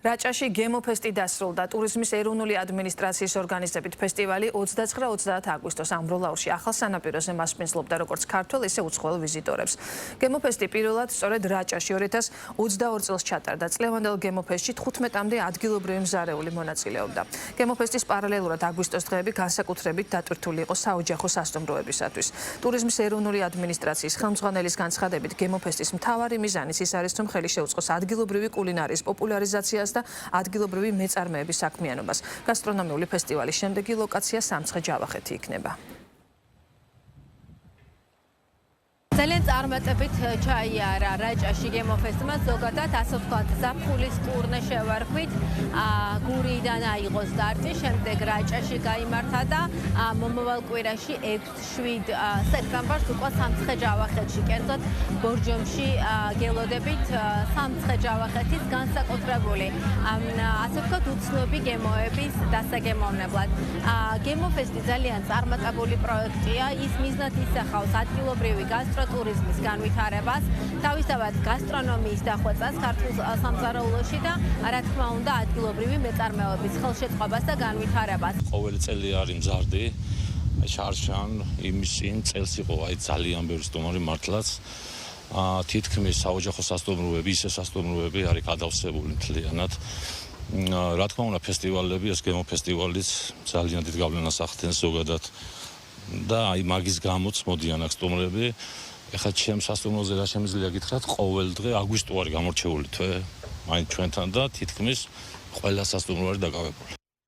რაჭაში გემოფესტი დასრულდა. ტურიზმის ეროვნული ადმინისტრაციის ორგანიზებით ფესტივალი 29-30 აგვისტოს ამბროლაურში ახალ სანაპიროზე მასპინძლობდა როგორც ქართველ, ისე უცხოელ ვიზიტორებს. გემოფესტი პირველად სწორედ რაჭაში 2022 წელს ჩატარდა. წლევანდელ გემოფესტში 15-მდე ადგილობრივი მზარეული მონაწილეობდა. გემოფესტის პარალელურად აგვისტოს დღეები განსაკუთრებით დატვირთული იყო საოჯახო სასტუმროებისათვის. ტურიზმის ეროვნული ადმინისტრაციის ხელმძღვანელის განცხადებით, გემოფესტის მთავარი მიზანიც ის არის, რომ ხელი შეუწყოს ადგილობრივი კულინარიის პოპულარიზაციას და ადგილობრივი მეწარმეების საქმიანობას. გასტრონომიული ფესტივალის შემდეგი ლოკაცია სამცხე-ჯავახეთი იქნება. ძალიან წარმატებით ჩაიარა რაჭაში გემოფესტიმა, ზოგადად ასე ვთქვათ, ზაფხულის ტურნე შევარქვით. გურიიდან აიღო სტარტი, შემდეგ რაჭაში გაიმართა და მომავალ კვირაში 6-7 სექტემბერს უკვე სამცხე-ჯავახეთში, კერძოდ ბორჯომში გელოდებით სამცხე-ჯავახეთის განსაკუთრებული ასე ვთქვათ, უცნობი გემოების დასაგემოვნებლად. გემოფესტი ძალიან წარმატებული პროექტია, ის მიზნად ისახავს ადგილობრივი ტურიზმის განვითარებას, თავისთავად გასტრონომიის დახვეწას ქართულ სამზარეულოში და რა თქმა უნდა ადგილობრივი მეწარმეობის ხელშეწყობას და განვითარებას. ყოველი წელი არის მზარდი, შარშან იმის წინ წელს იყო ძალიან ბევრი სტუმარი მართლაც. თითქმის საოჯახო სასტუმროები, ისე სასტუმროები არის გადავსებული მთლიანად. რა თქმა უნდა ფესტივალები, ეს გემოფესტივალიც ძალიან დიდ გავლენას ახდენს ზოგადად. და მაგის გამოც მოდიან აქ სტუმრები. ეხლა ჩემ სასტუმროზე რა შემიძლია გითხრათ, ყოველ დღე აგვისტო არის გამორჩეული თვე, მაინც ჩვენთან და თითქმის ყველა სასტუმრო არის დაკავებული.